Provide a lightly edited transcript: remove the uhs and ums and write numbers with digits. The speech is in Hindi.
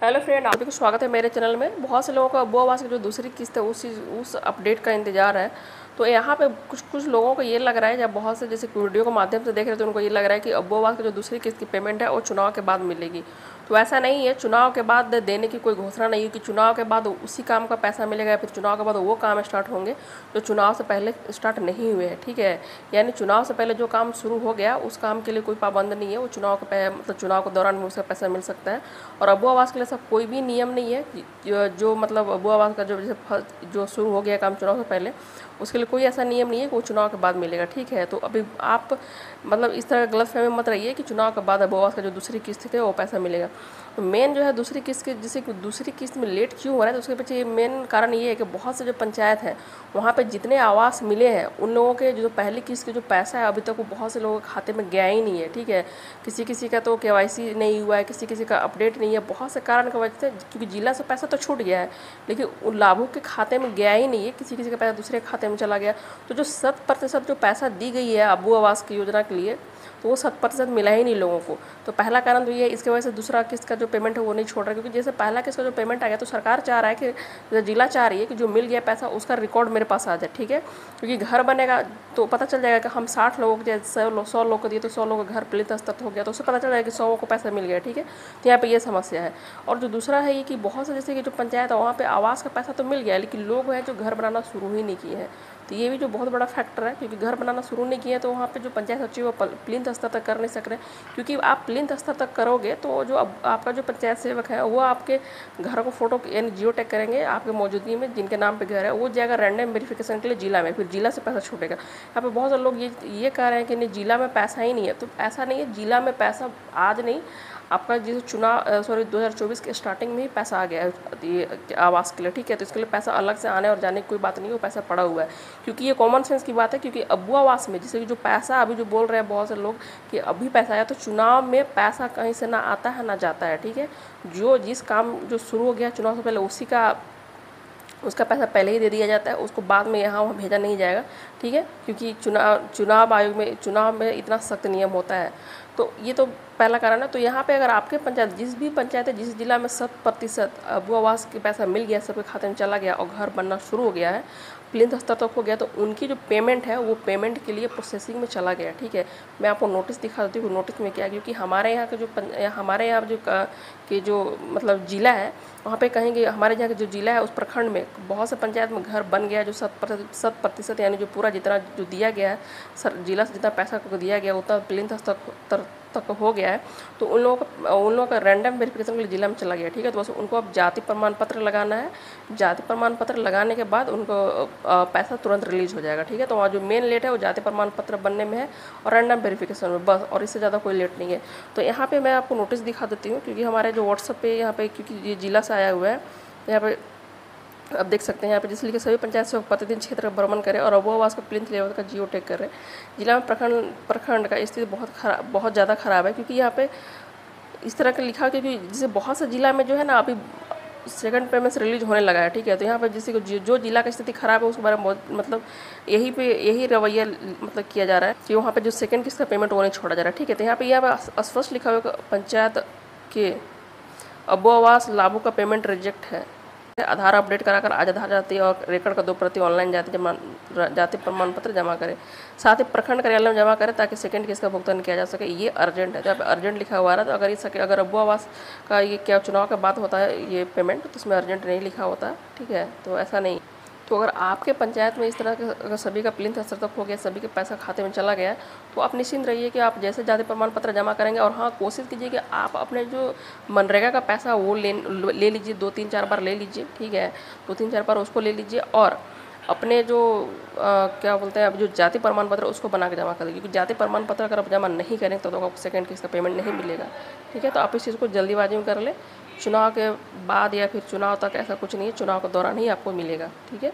हेलो फ्रेंड, आप भी को स्वागत है मेरे चैनल में। बहुत से लोगों को अबू आवास की जो दूसरी किस्त है उस अपडेट का इंतजार है। तो यहाँ पे कुछ लोगों को ये लग रहा है, जब बहुत से जैसे वीडियो के माध्यम से देख रहे थे, उनको ये लग रहा है कि अबू आवास की जो दूसरी किस्त की पेमेंट है वो चुनाव के बाद मिलेगी। तो ऐसा नहीं है, चुनाव के बाद देने की कोई घोषणा नहीं है कि चुनाव के बाद उसी काम का पैसा मिलेगा या फिर चुनाव के बाद वो काम स्टार्ट होंगे जो चुनाव से पहले स्टार्ट नहीं हुए हैं। ठीक है, यानी चुनाव से पहले जो काम शुरू हो गया उस काम के लिए कोई पाबंद नहीं है, वो चुनाव के मतलब चुनाव के दौरान में उसका पैसा मिल सकता है। और अबू आवास के लिए सब कोई भी नियम नहीं है जो मतलब अबू आवास का जो शुरू हो गया काम चुनाव से पहले, उसके लिए कोई ऐसा नियम नहीं है कि वो चुनाव के बाद मिलेगा। ठीक है, तो अभी आप मतलब इस तरह गलतफहमी में मत रहिए कि चुनाव के बाद अबू आवास का जो दूसरी किस्त है वो पैसा मिलेगा। तो मेन जो है दूसरी किस्त के जैसे दूसरी किस्त में लेट क्यों हो रहा है, तो उसके पीछे मेन कारण ये है कि बहुत से जो पंचायत हैं वहाँ पे जितने आवास मिले हैं उन लोगों के जो पहली किस्त के जो पैसा है अभी तक वो बहुत से लोगों के खाते में गया ही नहीं है। ठीक है, किसी का तो KYC नहीं हुआ है, किसी का अपडेट नहीं है, बहुत से कारण की वजह से, क्योंकि जिला से पैसा तो छूट गया है लेकिन उन लाभुक के खाते में गया ही नहीं है, किसी का पैसा दूसरे खाते में चला गया। तो जो 100% जो पैसा दी गई है अबू आवास की योजना के लिए, तो वो 100% मिला ही नहीं लोगों को। तो पहला कारण तो ये, इसके वजह से दूसरा किस्त का जो पेमेंट है वो नहीं छोड़ रहा है, क्योंकि जैसे पहला किस्त का जो पेमेंट आ गया तो सरकार चाह रहा है कि जिला चाह रही है कि जो मिल गया पैसा उसका रिकॉर्ड मेरे पास आ जाए। ठीक है, क्योंकि घर बनेगा तो पता चल जाएगा कि हम 60 लोगों को जैसे 100 लोग को दिए तो 100 लोगों का घर प्लिंथ स्तर हो गया, तो उससे पता चल जाएगा कि 100 को पैसा मिल गया। ठीक है, तो यहाँ पे ये समस्या है। और जो दूसरा है ये कि बहुत से जैसे कि जो पंचायत है वहाँ पे आवास का पैसा तो मिल गया लेकिन लोग हैं जो घर बनाना शुरू ही नहीं किए हैं। तो ये भी जो बहुत बड़ा फैक्टर है, क्योंकि घर बनाना शुरू नहीं किया तो वहाँ पे जो पंचायत सचिव वो प्लिंथ स्तर तक कर नहीं सक रहे, क्योंकि आप प्लिंथ स्तर तक करोगे तो जो आपका जो पंचायत सेवक है वो आपके घर को फोटो यानी जियो टैग करेंगे आपके मौजूदगी में, जिनके नाम पे घर है वो जाएगा रैंडम वेरिफिकेशन के लिए जिला में, फिर जिला से पैसा छूटेगा। यहाँ पे बहुत सारे लोग ये कह रहे हैं कि नहीं जिला में पैसा ही नहीं है, तो ऐसा नहीं है, जिला में पैसा आज नहीं, आपका जिस 2024 के स्टार्टिंग में ही पैसा आ गया है आवास के लिए। ठीक है, तो इसके लिए पैसा अलग से आने और जाने की कोई बात नहीं है, वो पैसा पड़ा हुआ है, क्योंकि ये कॉमन सेंस की बात है। क्योंकि अबू आवास में जैसे कि जो पैसा अभी जो बोल रहे हैं बहुत से लोग कि अभी पैसा आया, तो चुनाव में पैसा कहीं से ना आता है ना जाता है। ठीक है, जो जिस काम जो शुरू हो गया चुनाव से पहले उसका पैसा पहले ही दे दिया जाता है, उसको बाद में यहाँ वहाँ भेजा नहीं जाएगा। ठीक है, क्योंकि चुनाव आयोग में चुनाव में इतना सख्त नियम होता है। तो ये तो पहला कारण है। तो यहाँ पे अगर आपके पंचायत जिस भी पंचायत है जिस जिला में 100% अबू आवास के पैसा मिल गया, सबके खाते में चला गया और घर बनना शुरू हो गया है, प्लिंथ स्तर तक हो गया, तो उनकी जो पेमेंट है वो पेमेंट के लिए प्रोसेसिंग में चला गया। ठीक है, मैं आपको नोटिस दिखा देती हूँ नोटिस में क्या है, क्योंकि हमारे यहाँ के हमारे यहाँ जो मतलब ज़िला है वहाँ पे कहेंगे, हमारे यहाँ का जो ज़िला है उस प्रखंड में बहुत से पंचायत में घर बन गया जो 100% यानी जो पूरा जितना जो दिया गया है जिला से जितना पैसा को दिया गया उतना प्लिंथ स्तर तक हो गया है। तो उन लोगों का रैंडम वेरिफिकेशन के लिए जिला में चला गया। ठीक है, तो बस उनको अब जाति प्रमाण पत्र लगाना है, जाति प्रमाण पत्र लगाने के बाद उनको पैसा तुरंत रिलीज हो जाएगा। ठीक है, तो वहाँ जो मेन लेट है वो जाति प्रमाण पत्र बनने में है और रैंडम वेरिफिकेशन में, बस, और इससे ज़्यादा कोई लेट नहीं है। तो यहाँ पे मैं आपको नोटिस दिखा देती हूँ, क्योंकि हमारे जो व्हाट्सएप पे यहाँ पे क्योंकि ये जिला से आया हुआ है, यहाँ पे अब देख सकते हैं यहाँ पे जिसलिए कि सभी पंचायत से प्रतिदिन क्षेत्र का भ्रमण करें और अबू आवास का प्लिंथ लेवल का जियो टैग करें। जिला में प्रखंड का स्थिति बहुत ज़्यादा ख़राब है, क्योंकि यहाँ पे इस तरह का लिखा, क्योंकि जैसे बहुत से जिला में जो है ना अभी सेकंड पेमेंट रिलीज होने लगा है। ठीक है, तो यहाँ पर जैसे जो जिला की स्थिति खराब है उसके बारे में मतलब यही रवैया मतलब किया जा रहा है कि वहाँ पे जो सेकंड किस्त का पेमेंट वो नहीं छोड़ा जा रहा है। ठीक है, तो यहाँ पे स्पष्ट लिखा हुआ पंचायत के अबू आवास लाभों का पेमेंट रिजेक्ट है। आधार अपडेट कराकर आज आधार जाति और रेकर्ड का 2 प्रति ऑनलाइन जाति प्रमाण पत्र जमा करें, साथ ही प्रखंड कार्यालय में जमा करें ताकि सेकंड किस्त का भुगतान किया जा सके। ये अर्जेंट है, जब अर्जेंट लिखा हुआ है, तो अगर अबू आवास का ये क्या चुनाव के बाद होता है ये पेमेंट, तो इसमें अर्जेंट नहीं लिखा होता है। ठीक है, तो ऐसा नहीं। तो अगर आपके पंचायत में इस तरह के अगर सभी का प्लिंथ स्तर तक हो गया, सभी के पैसा खाते में चला गया, तो आप निश्चिंत रहिए कि आप जैसे जाति प्रमाण पत्र जमा करेंगे। और हाँ, कोशिश कीजिए कि आप अपने जो मनरेगा का पैसा वो ले लीजिए, 2-3-4 बार ले लीजिए। ठीक है, 2-3-4 बार उसको ले लीजिए और अपने जो क्या बोलते हैं अब जो जाति प्रमाण पत्र उसको बना के जमा कर दीजिए, क्योंकि जाति प्रमाण पत्र अगर आप जमा नहीं करें तो आपको सेकंड किस्त का पेमेंट नहीं मिलेगा। ठीक है, तो आप इस चीज़ को जल्दीबाजी में कर लें, चुनाव के बाद या फिर चुनाव तक ऐसा कुछ नहीं है, चुनाव के दौरान ही आपको मिलेगा। ठीक है।